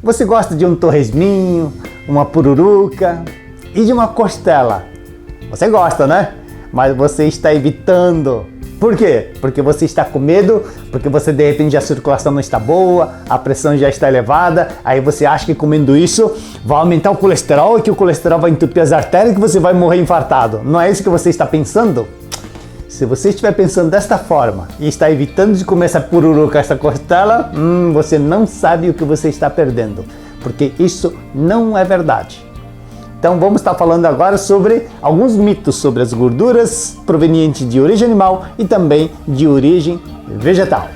Você gosta de um torresminho, uma pururuca e de uma costela. Você gosta, né? Mas você está evitando. Por quê? Porque você está com medo, porque você de repente a circulação não está boa, a pressão já está elevada, aí você acha que comendo isso vai aumentar o colesterol e que o colesterol vai entupir as artérias e que você vai morrer infartado. Não é isso que você está pensando? Se você estiver pensando desta forma e está evitando de comer essa pururuca, essa costela, você não sabe o que você está perdendo, porque isso não é verdade. Então vamos estar falando agora sobre alguns mitos sobre as gorduras provenientes de origem animal e também de origem vegetal.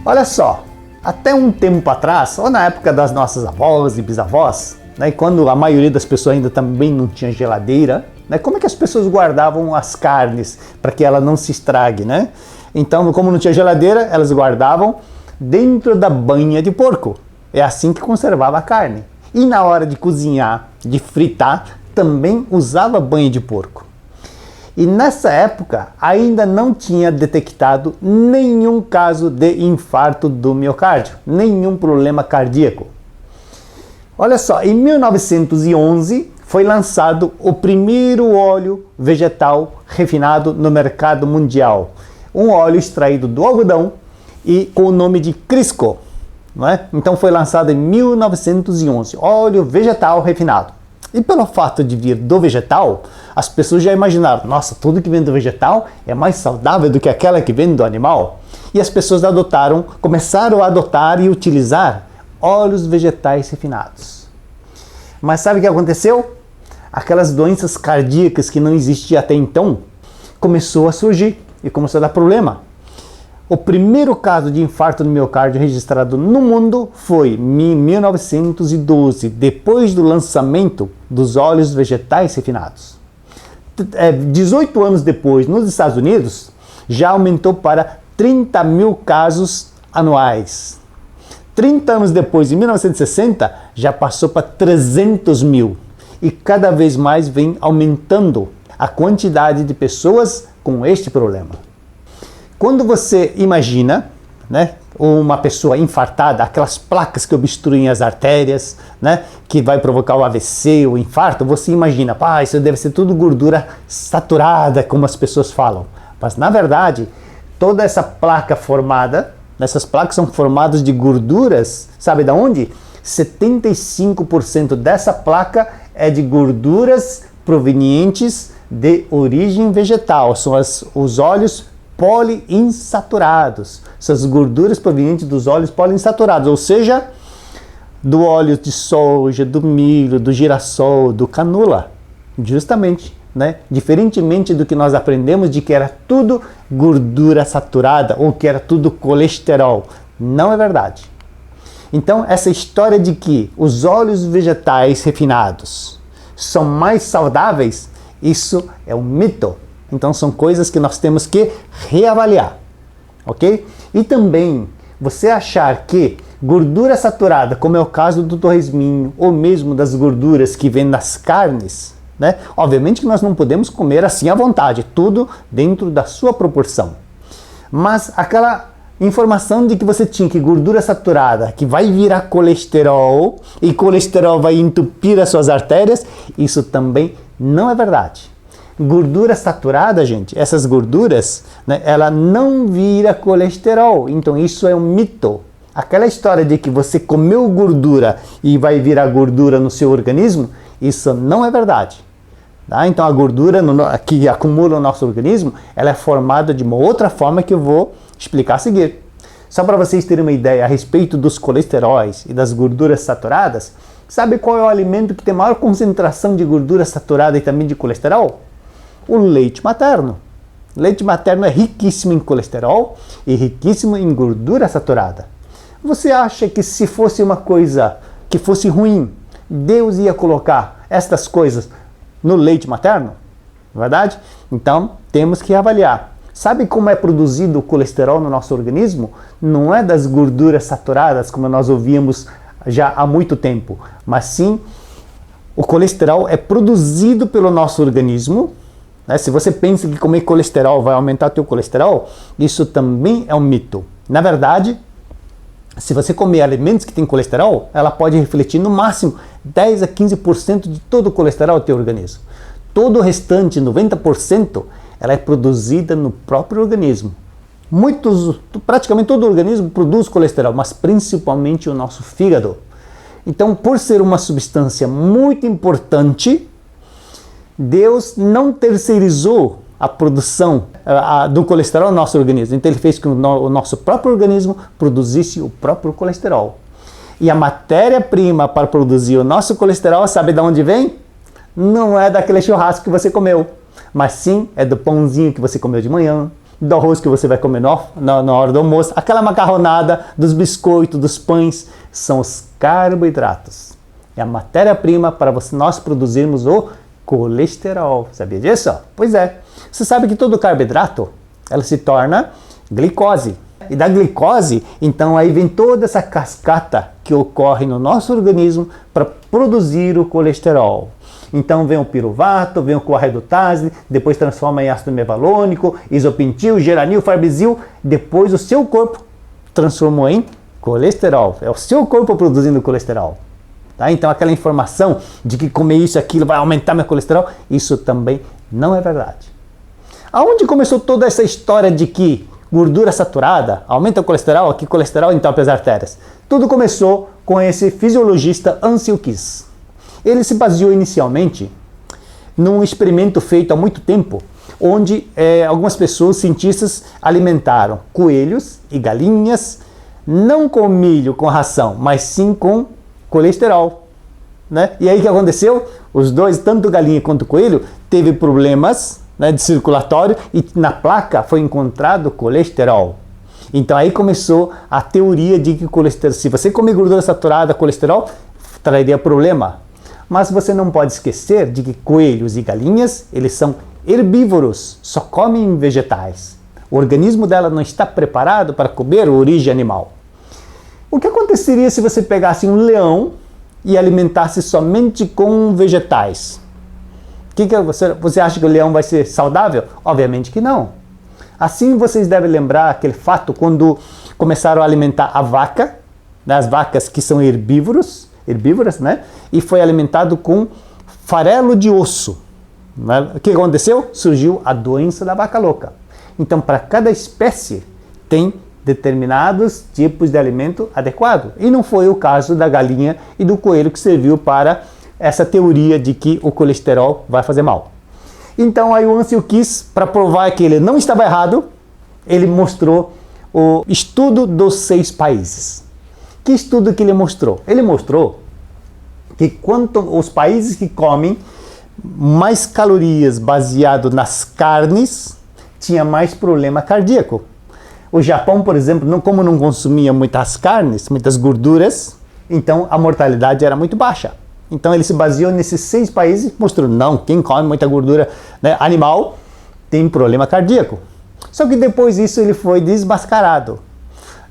Olha só, até um tempo atrás, ou na época das nossas avós e bisavós, né, quando a maioria das pessoas ainda também não tinha geladeira, né, como é que as pessoas guardavam as carnes para que ela não se estrague, né? Então, como não tinha geladeira, elas guardavam dentro da banha de porco. É assim que conservava a carne. E na hora de cozinhar, de fritar, também usava banha de porco. E nessa época ainda não tinha detectado nenhum caso de infarto do miocárdio, nenhum problema cardíaco. Olha só, em 1911 foi lançado o primeiro óleo vegetal refinado no mercado mundial. Um óleo extraído do algodão e com o nome de Crisco, não é? Então foi lançado em 1911, óleo vegetal refinado. E pelo fato de vir do vegetal, as pessoas já imaginaram, nossa, tudo que vem do vegetal é mais saudável do que aquela que vem do animal. E as pessoas começaram a adotar e utilizar óleos vegetais refinados. Mas sabe o que aconteceu? Aquelas doenças cardíacas que não existiam até então, começou a surgir e começou a dar problema. O primeiro caso de infarto no miocárdio registrado no mundo foi em 1912, depois do lançamento dos óleos vegetais refinados. 18 anos depois, nos Estados Unidos, já aumentou para 30 mil casos anuais. 30 anos depois, em 1960, já passou para 300 mil. E cada vez mais vem aumentando a quantidade de pessoas com este problema. Quando você imagina, né, uma pessoa infartada, aquelas placas que obstruem as artérias, né, que vai provocar o AVC, o infarto, você imagina, isso deve ser tudo gordura saturada, como as pessoas falam. Mas na verdade, toda essa placa formada, essas placas são formadas de gorduras, sabe de onde? 75% dessa placa é de gorduras provenientes de origem vegetal, são os óleos poliinsaturados, essas gorduras provenientes dos óleos poliinsaturados, ou seja, do óleo de soja, do milho, do girassol, do canula, justamente, né? Diferentemente do que nós aprendemos de que era tudo gordura saturada ou que era tudo colesterol, não é verdade. Então, essa história de que os óleos vegetais refinados são mais saudáveis, isso é um mito. Então são coisas que nós temos que reavaliar, ok? E também você achar que gordura saturada, como é o caso do torresminho, ou mesmo das gorduras que vêm nas carnes, né? Obviamente que nós não podemos comer assim à vontade, tudo dentro da sua proporção. Mas aquela informação de que você tinha que gordura saturada, que vai virar colesterol, e colesterol vai entupir as suas artérias, isso também não é verdade. Gordura saturada, gente, essas gorduras, né, ela não vira colesterol, então isso é um mito. Aquela história de que você comeu gordura e vai virar gordura no seu organismo, isso não é verdade. Tá? Então a gordura que acumula no nosso organismo, ela é formada de uma outra forma que eu vou explicar a seguir. Só para vocês terem uma ideia a respeito dos colesteróis e das gorduras saturadas, sabe qual é o alimento que tem maior concentração de gordura saturada e também de colesterol? O leite materno. O leite materno é riquíssimo em colesterol e riquíssimo em gordura saturada. Você acha que se fosse uma coisa que fosse ruim, Deus ia colocar estas coisas no leite materno? Não é verdade? Então, temos que avaliar. Sabe como é produzido o colesterol no nosso organismo? Não é das gorduras saturadas, como nós ouvíamos já há muito tempo, mas sim o colesterol é produzido pelo nosso organismo né? Se você pensa que comer colesterol vai aumentar o teu colesterol, isso também é um mito. Na verdade, se você comer alimentos que têm colesterol, ela pode refletir no máximo 10 a 15% de todo o colesterol do teu organismo. Todo o restante, 90%, ela é produzida no próprio organismo. Praticamente todo o organismo produz colesterol, mas principalmente o nosso fígado. Então, por ser uma substância muito importante, Deus não terceirizou a produção do colesterol no nosso organismo. Então ele fez com que o nosso próprio organismo produzisse o próprio colesterol. E a matéria-prima para produzir o nosso colesterol, sabe de onde vem? Não é daquele churrasco que você comeu, mas sim é do pãozinho que você comeu de manhã, do arroz que você vai comer na hora do almoço, aquela macarronada, dos biscoitos, dos pães, são os carboidratos. É a matéria-prima para nós produzirmos o colesterol. Sabia disso? Pois é. Você sabe que todo carboidrato, ela se torna glicose. E da glicose, então aí vem toda essa cascata que ocorre no nosso organismo para produzir o colesterol. Então vem o piruvato, vem o coarredutase, depois transforma em ácido mevalônico, isopentil, geranil, farbizil, depois o seu corpo transformou em colesterol. É o seu corpo produzindo colesterol. Tá? Então aquela informação de que comer isso e aquilo vai aumentar meu colesterol, isso também não é verdade. Aonde começou toda essa história de que gordura saturada aumenta o colesterol, que colesterol entope as artérias? Tudo começou com esse fisiologista Ancel Keys. Ele se baseou inicialmente num experimento feito há muito tempo, onde algumas pessoas, cientistas, alimentaram coelhos e galinhas, não com milho, com ração, mas sim com colesterol, né? E aí o que aconteceu? Os dois, tanto galinha quanto coelho, teve problemas, né, de circulatório e na placa foi encontrado colesterol. Então aí começou a teoria de que colesterol, se você comer gordura saturada, colesterol, traria problema. Mas você não pode esquecer de que coelhos e galinhas, eles são herbívoros, só comem vegetais. O organismo dela não está preparado para comer origem animal. O que aconteceria se você pegasse um leão e alimentasse somente com vegetais? Você acha que o leão vai ser saudável? Obviamente que não. Assim vocês devem lembrar aquele fato quando começaram a alimentar a vaca, né, as vacas que são herbívoras, né, e foi alimentado com farelo de osso. Né? O que aconteceu? Surgiu a doença da vaca louca. Então, para cada espécie tem determinados tipos de alimento adequado. E não foi o caso da galinha e do coelho que serviu para essa teoria de que o colesterol vai fazer mal. Então aí o Ancel Keys, para provar que ele não estava errado, ele mostrou o estudo dos 6 países. Que estudo que ele mostrou? Ele mostrou que quanto os países que comem mais calorias baseado nas carnes, tinha mais problema cardíaco. O Japão, por exemplo, como não consumia muitas carnes, muitas gorduras, então a mortalidade era muito baixa. Então ele se baseou nesses 6 países e mostrou, não, quem come muita gordura, né, animal tem problema cardíaco. Só que depois disso ele foi desmascarado.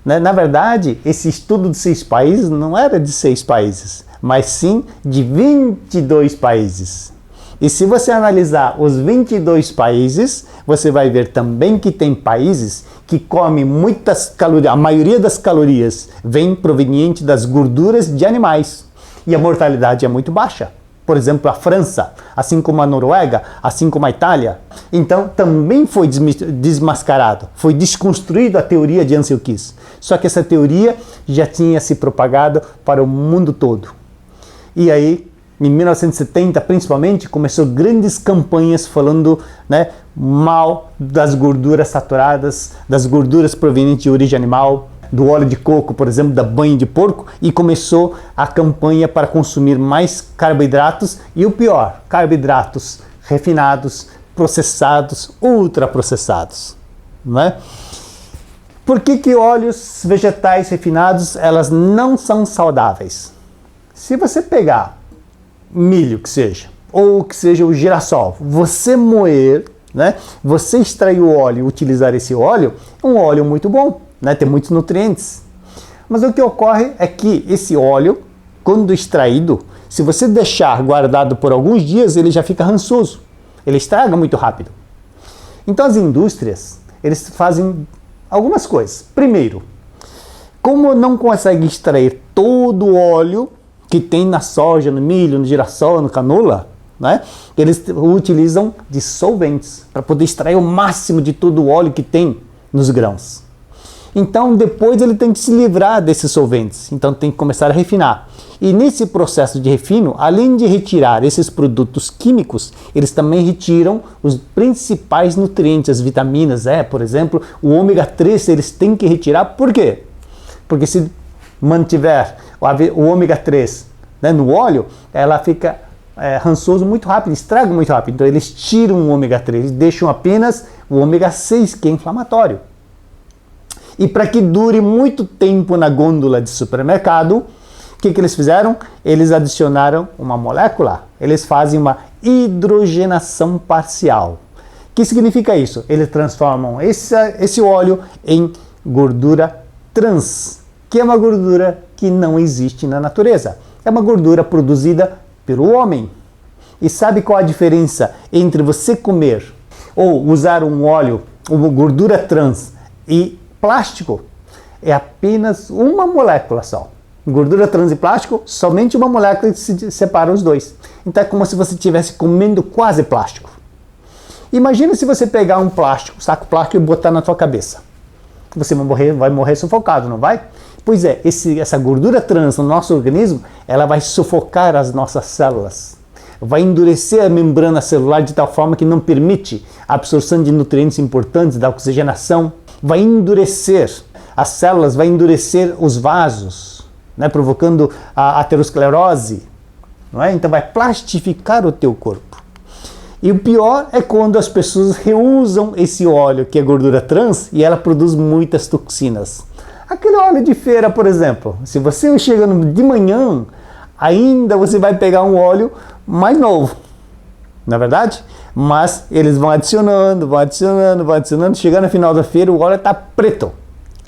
Né? Na verdade, esse estudo de 6 países não era de 6 países, mas sim de 22 países. E se você analisar os 22 países, você vai ver também que tem países que comem muitas calorias, a maioria das calorias vem proveniente das gorduras de animais. E a mortalidade é muito baixa. Por exemplo, a França, assim como a Noruega, assim como a Itália. Então, também foi desmascarado, foi desconstruído a teoria de Ancel Keys. Só que essa teoria já tinha se propagado para o mundo todo. E aí, em 1970, principalmente, começou grandes campanhas falando, né, mal das gorduras saturadas, das gorduras provenientes de origem animal, do óleo de coco, por exemplo, da banha de porco, e começou a campanha para consumir mais carboidratos e o pior, carboidratos refinados, processados, ultraprocessados, né? Por que óleos vegetais refinados, elas não são saudáveis? Se você pegar milho que seja, ou que seja o girassol, você moer, né, você extrair o óleo e utilizar esse óleo, é um óleo muito bom, né, tem muitos nutrientes. Mas o que ocorre é que esse óleo, quando extraído, se você deixar guardado por alguns dias, ele já fica rançoso. ele estraga muito rápido. Então as indústrias, eles fazem algumas coisas. Primeiro, como não consegue extrair todo o óleo que tem na soja, no milho, no girassol, no canola, né? Eles utilizam dissolventes para poder extrair o máximo de todo o óleo que tem nos grãos. Então depois ele tem que se livrar desses solventes, então tem que começar a refinar. E nesse processo de refino, além de retirar esses produtos químicos, eles também retiram os principais nutrientes, as vitaminas, por exemplo, o ômega 3 eles têm que retirar. Por quê? Porque se mantiver o ômega 3, né, no óleo, ela fica rançoso muito rápido, estraga muito rápido. Então eles tiram o ômega 3, deixam apenas o ômega 6, que é inflamatório. E para que dure muito tempo na gôndola de supermercado, o que eles fizeram? Eles adicionaram uma molécula, eles fazem uma hidrogenação parcial. O que significa isso? Eles transformam esse óleo em gordura trans, que é uma gordura que não existe na natureza. É uma gordura produzida pelo homem. E sabe qual a diferença entre você comer ou usar um óleo, uma gordura trans e plástico? É apenas uma molécula só. Gordura trans e plástico, somente uma molécula que se separa os dois. Então é como se você estivesse comendo quase plástico. Imagina se você pegar um saco plástico e botar na tua cabeça. Você vai morrer sufocado, não vai? Pois é, essa gordura trans no nosso organismo, ela vai sufocar as nossas células. Vai endurecer a membrana celular de tal forma que não permite a absorção de nutrientes importantes, da oxigenação. Vai endurecer as células, vai endurecer os vasos, né, provocando a aterosclerose. Não é? Então vai plastificar o teu corpo. E o pior é quando as pessoas reusam esse óleo, que é gordura trans, e ela produz muitas toxinas. Aquele óleo de feira, por exemplo, se você chega de manhã, ainda você vai pegar um óleo mais novo, não é verdade? Mas eles vão adicionando, chegando no final da feira o óleo está preto.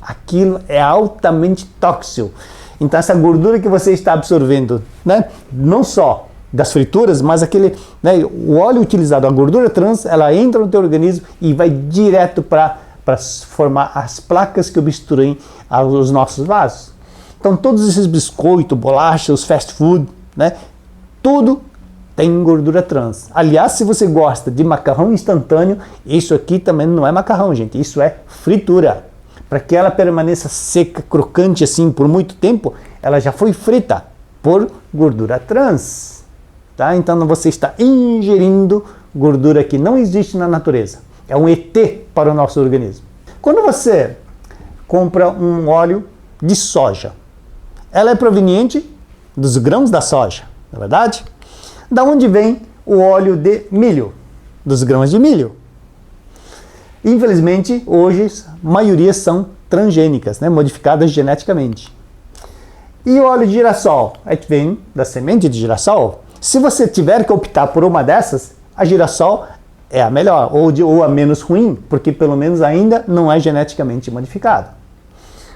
Aquilo é altamente tóxico. Então essa gordura que você está absorvendo, né, não só das frituras, mas o óleo utilizado, a gordura trans, ela entra no teu organismo e vai direto para formar as placas que obstruem os nossos vasos. Então todos esses biscoitos, bolachas, fast food, né, tudo tem gordura trans. Aliás, se você gosta de macarrão instantâneo, isso aqui também não é macarrão, gente, isso é fritura. Para que ela permaneça seca, crocante assim por muito tempo, ela já foi frita por gordura trans. Tá? Então você está ingerindo gordura que não existe na natureza. É um ET para o nosso organismo. Quando você compra um óleo de soja, ela é proveniente dos grãos da soja, não é verdade? Da onde vem o óleo de milho? Dos grãos de milho. Infelizmente, hoje, a maioria são transgênicas, né, modificadas geneticamente. E o óleo de girassol? É que vem da semente de girassol. Se você tiver que optar por uma dessas, a girassol é a melhor, ou a menos ruim, porque pelo menos ainda não é geneticamente modificado.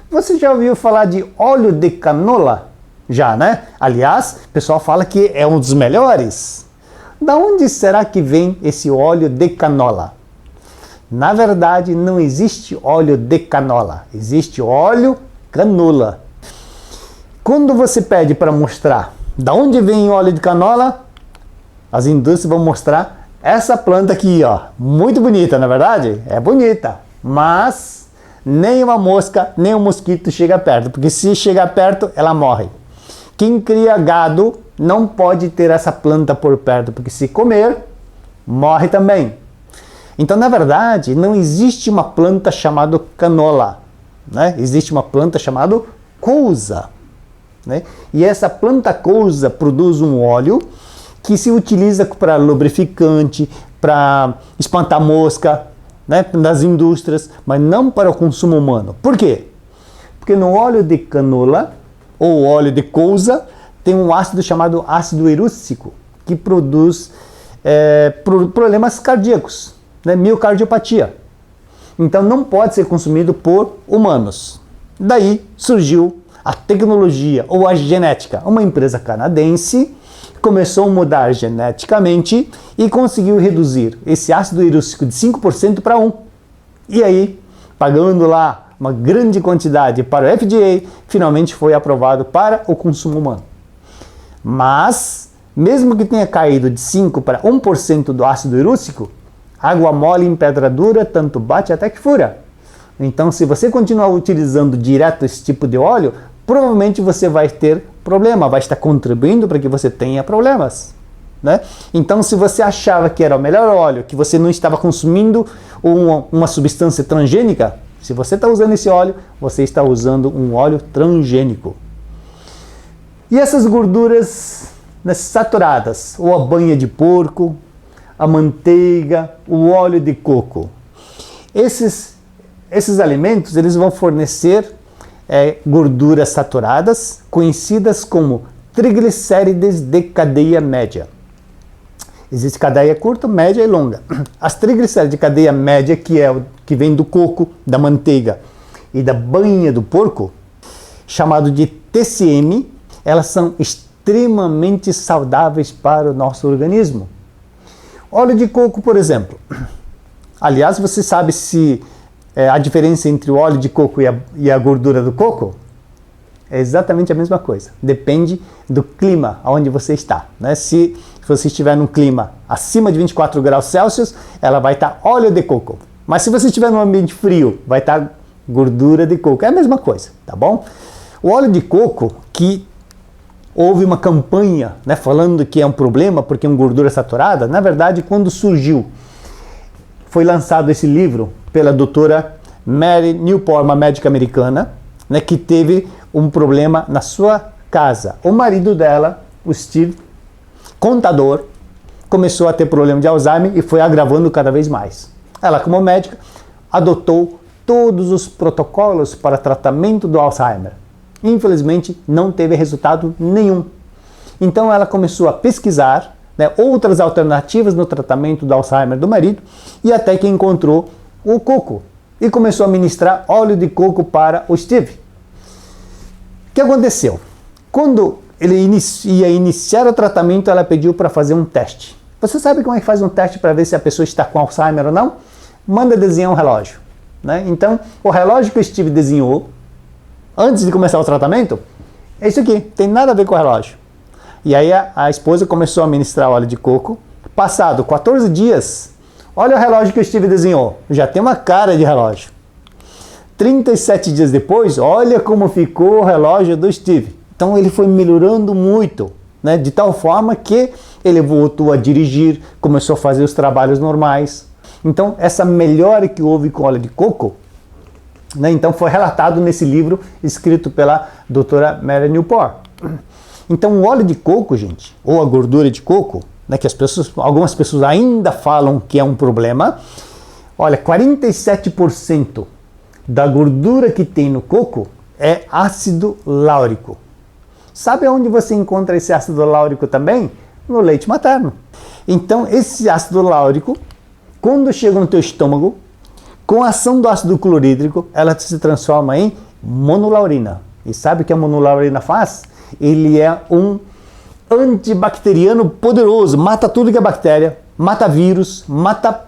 Você já ouviu falar de óleo de canola? Já, né? Aliás, o pessoal fala que é um dos melhores. Da onde será que vem esse óleo de canola? Na verdade, não existe óleo de canola, existe óleo canola. Quando você pede para mostrar da onde vem o óleo de canola, as indústrias vão mostrar essa planta aqui, ó, muito bonita, na verdade? É bonita, mas nem uma mosca, nem um mosquito chega perto, porque se chegar perto, ela morre. Quem cria gado não pode ter essa planta por perto, porque se comer, morre também. Então, na verdade, não existe uma planta chamada canola, né? Existe uma planta chamada couza, né? E essa planta couza produz um óleo que se utiliza para lubrificante, para espantar mosca, né? Nas indústrias, mas não para o consumo humano. Por quê? Porque no óleo de canola ou óleo de couza tem um ácido chamado ácido erucícico, que produz problemas cardíacos, né? Miocardiopatia. Então não pode ser consumido por humanos. Daí surgiu a tecnologia ou a genética. Uma empresa canadense começou a mudar geneticamente e conseguiu reduzir esse ácido erucico de 5% para 1%. E aí, pagando lá uma grande quantidade para o FDA, finalmente foi aprovado para o consumo humano. Mas, mesmo que tenha caído de 5% para 1% do ácido erucico, água mole em pedra dura, tanto bate até que fura. Então, se você continuar utilizando direto esse tipo de óleo, provavelmente você vai ter problema, vai estar contribuindo para que você tenha problemas, né? Então, se você achava que era o melhor óleo, que você não estava consumindo uma substância transgênica, se você está usando esse óleo, você está usando um óleo transgênico. E essas gorduras, né, saturadas, ou a banha de porco, a manteiga, o óleo de coco, esses alimentos eles vão fornecer gorduras saturadas, conhecidas como triglicérides de cadeia média. Existe cadeia curta, média e longa. As triglicérides de cadeia média, que vem do coco, da manteiga e da banha do porco, chamado de TCM, elas são extremamente saudáveis para o nosso organismo. Óleo de coco, por exemplo. Aliás, você sabe se a diferença entre o óleo de coco e a gordura do coco? É exatamente a mesma coisa. Depende do clima onde você está, né? Se você estiver num clima acima de 24 graus Celsius, ela vai estar óleo de coco. Mas se você estiver num ambiente frio, vai estar gordura de coco. É a mesma coisa, tá bom? O óleo de coco, que houve uma campanha, né, falando que é um problema porque é uma gordura saturada, na verdade, quando surgiu, foi lançado esse livro pela doutora Mary Newport, uma médica americana, né, que teve um problema na sua casa. O marido dela, o Steve, contador, começou a ter problema de Alzheimer e foi agravando cada vez mais. Ela, como médica, adotou todos os protocolos para tratamento do Alzheimer. Infelizmente, não teve resultado nenhum. Então, ela começou a pesquisar, né, outras alternativas no tratamento do Alzheimer do marido e até que encontrou o coco e começou a ministrar óleo de coco para o Steve. O que aconteceu? Quando ele ia iniciar o tratamento, ela pediu para fazer um teste. Você sabe como é que faz um teste para ver se a pessoa está com Alzheimer ou não? Manda desenhar um relógio, né? Então, o relógio que o Steve desenhou antes de começar o tratamento é isso aqui, tem nada a ver com o relógio. E aí a esposa começou a ministrar óleo de coco. Passado 14 dias, olha o relógio que o Steve desenhou, já tem uma cara de relógio. 37 dias depois, olha como ficou o relógio do Steve. Então ele foi melhorando muito, né? De tal forma que ele voltou a dirigir, começou a fazer os trabalhos normais. Então essa melhora que houve com o óleo de coco, né? Então foi relatado nesse livro escrito pela doutora Mary Newport. Então o óleo de coco, gente, ou a gordura de coco, né, que algumas pessoas ainda falam que é um problema, olha, 47% da gordura que tem no coco é ácido láurico. Sabe onde você encontra esse ácido láurico também? No leite materno. Então, esse ácido láurico, quando chega no teu estômago, com a ação do ácido clorídrico, ela se transforma em monolaurina. E sabe o que a monolaurina faz? Ele é um antibacteriano poderoso, mata tudo que é bactéria, mata vírus, mata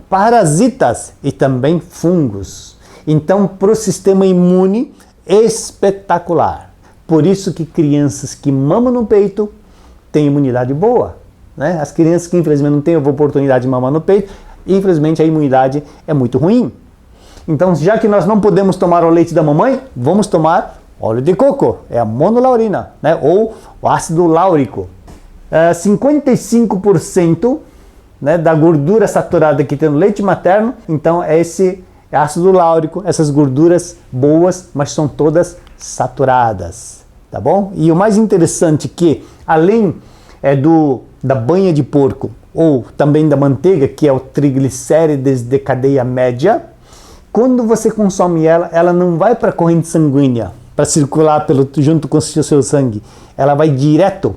parasitas e também fungos. Então, para o sistema imune, espetacular. Por isso que crianças que mamam no peito têm imunidade boa, né? As crianças que infelizmente não têm a oportunidade de mamar no peito, infelizmente a imunidade é muito ruim. Então, já que nós não podemos tomar o leite da mamãe, vamos tomar óleo de coco, é a monolaurina, né? Ou o ácido láurico. 55%, né, da gordura saturada que tem no leite materno, então é esse ácido láurico, essas gorduras boas, mas são todas saturadas, tá bom? E o mais interessante que, além da banha de porco, ou também da manteiga, que é o triglicérides de cadeia média, quando você consome ela não vai para a corrente sanguínea, para circular junto com o seu sangue. Ela vai direto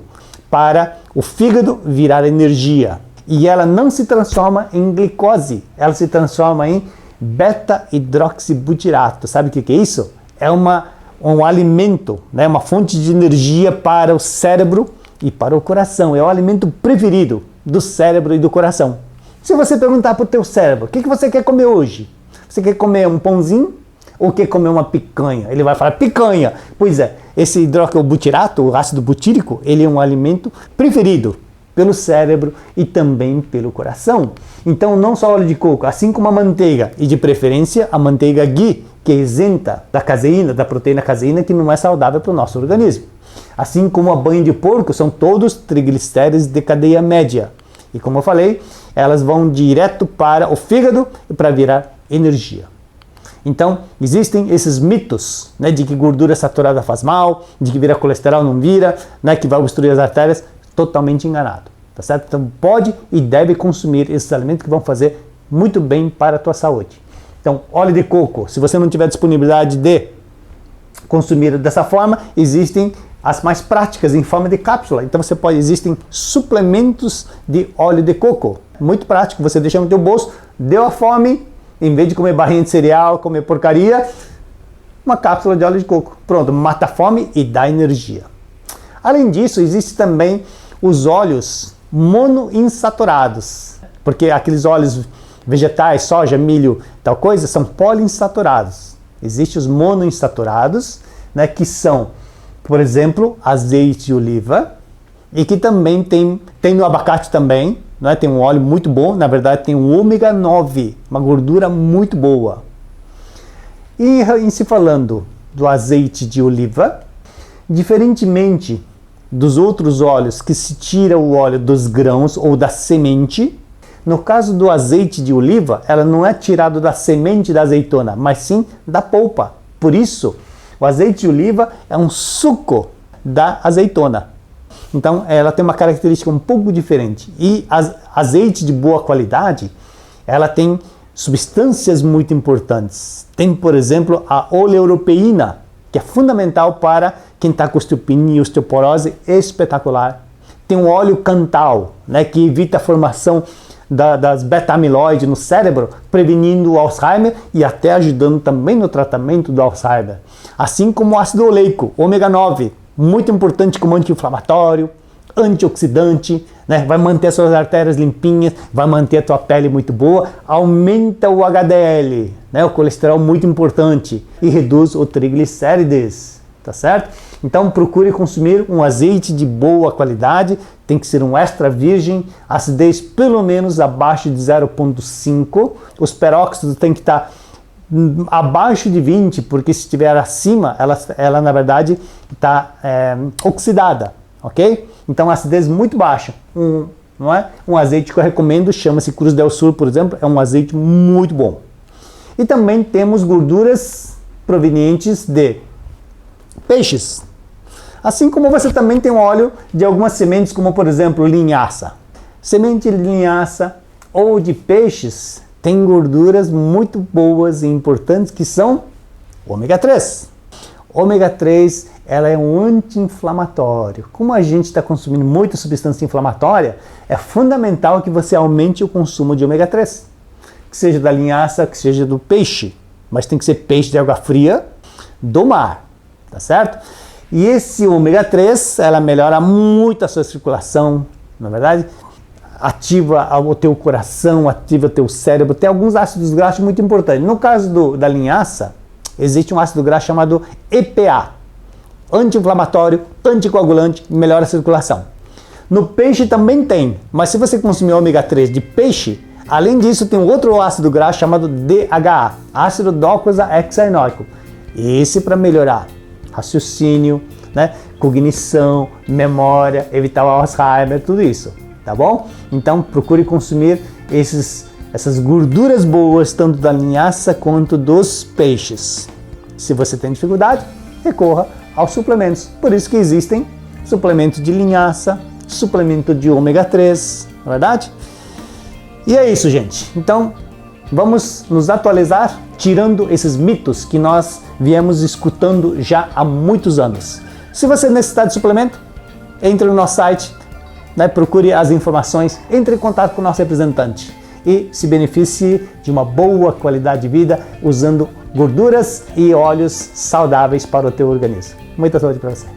para o fígado virar energia. E ela não se transforma em glicose, ela se transforma em beta-hidroxibutirato. Sabe o que é isso? É um alimento, né? Uma fonte de energia para o cérebro e para o coração. É o alimento preferido do cérebro e do coração. Se você perguntar para o teu cérebro, o que você quer comer hoje? Você quer comer um pãozinho ou quer comer uma picanha? Ele vai falar picanha. Pois é, esse hidroxibutirato, o ácido butírico, ele é um alimento preferido pelo cérebro e também pelo coração. Então, não só óleo de coco, assim como a manteiga, e de preferência a manteiga ghee, que é isenta da caseína, da proteína caseína, que não é saudável para o nosso organismo. Assim como a banha de porco, são todos triglicéridos de cadeia média. E como eu falei, elas vão direto para o fígado e para virar energia. Então, existem esses mitos, né, de que gordura saturada faz mal, de que vira colesterol, não vira, né, que vai obstruir as artérias. Totalmente enganado, tá certo? Então pode e deve consumir esses alimentos que vão fazer muito bem para a tua saúde. Então, óleo de coco, se você não tiver disponibilidade de consumir dessa forma, existem as mais práticas em forma de cápsula. Então existem suplementos de óleo de coco. Muito prático, você deixa no teu bolso, deu a fome, em vez de comer barrinha de cereal, comer porcaria, uma cápsula de óleo de coco. Pronto, mata a fome e dá energia. Além disso, existe também os óleos monoinsaturados, porque aqueles óleos vegetais, soja, milho, tal coisa, são poliinsaturados. Existem os monoinsaturados, né, que são, por exemplo, azeite de oliva, e que também tem no abacate também, né, tem um óleo muito bom, na verdade tem um ômega 9, uma gordura muito boa. E em se falando do azeite de oliva, diferentemente dos outros óleos que se tira o óleo dos grãos ou da semente, no caso do azeite de oliva, ela não é tirado da semente da azeitona, mas sim da polpa. Por isso, o azeite de oliva é um suco da azeitona. Então, ela tem uma característica um pouco diferente. E azeite de boa qualidade, ela tem substâncias muito importantes. Tem, por exemplo, a oleuropeína, que é fundamental para quem está com osteopenia e osteoporose, espetacular. Tem o óleo cantal, né, que evita a formação das beta-amiloide no cérebro, prevenindo o Alzheimer e até ajudando também no tratamento do Alzheimer. Assim como o ácido oleico, ômega 9, muito importante como anti-inflamatório, antioxidante, né, vai manter as suas artérias limpinhas, vai manter a tua pele muito boa, aumenta o HDL, né, o colesterol muito importante, e reduz o triglicérides, tá certo? Então procure consumir um azeite de boa qualidade, tem que ser um extra virgem, acidez pelo menos abaixo de 0,5, os peróxidos tem que estar abaixo de 20, porque se estiver acima, ela na verdade está oxidada, ok? Então acidez muito baixa. Não é? Um azeite que eu recomendo chama-se Cruz del Sur, por exemplo, é um azeite muito bom. E também temos gorduras provenientes de peixes. Assim como você também tem óleo de algumas sementes, como por exemplo linhaça. Semente de linhaça ou de peixes tem gorduras muito boas e importantes que são ômega 3. Ômega 3 ela é um anti-inflamatório. Como a gente está consumindo muita substância inflamatória, é fundamental que você aumente o consumo de ômega 3. Que seja da linhaça, que seja do peixe. Mas tem que ser peixe de água fria do mar, tá certo? E esse ômega 3, ela melhora muito a sua circulação, na verdade, ativa o teu coração, ativa o teu cérebro, tem alguns ácidos graxos muito importantes. No caso da linhaça, existe um ácido graxo chamado EPA, anti-inflamatório, anticoagulante, melhora a circulação. No peixe também tem, mas se você consumir ômega 3 de peixe, além disso tem um outro ácido graxo chamado DHA, ácido docosahexaenoico. Esse para melhorar raciocínio, né, cognição, memória, evitar o Alzheimer, tudo isso, tá bom? Então procure consumir essas gorduras boas, tanto da linhaça quanto dos peixes. Se você tem dificuldade, recorra aos suplementos. Por isso que existem suplementos de linhaça, suplemento de ômega 3, não é verdade? E é isso, gente. Então, vamos nos atualizar, tirando esses mitos que nós viemos escutando já há muitos anos. Se você necessitar de suplemento, entre no nosso site, né, procure as informações, entre em contato com o nosso representante e se beneficie de uma boa qualidade de vida usando gorduras e óleos saudáveis para o teu organismo. Muita saúde para você!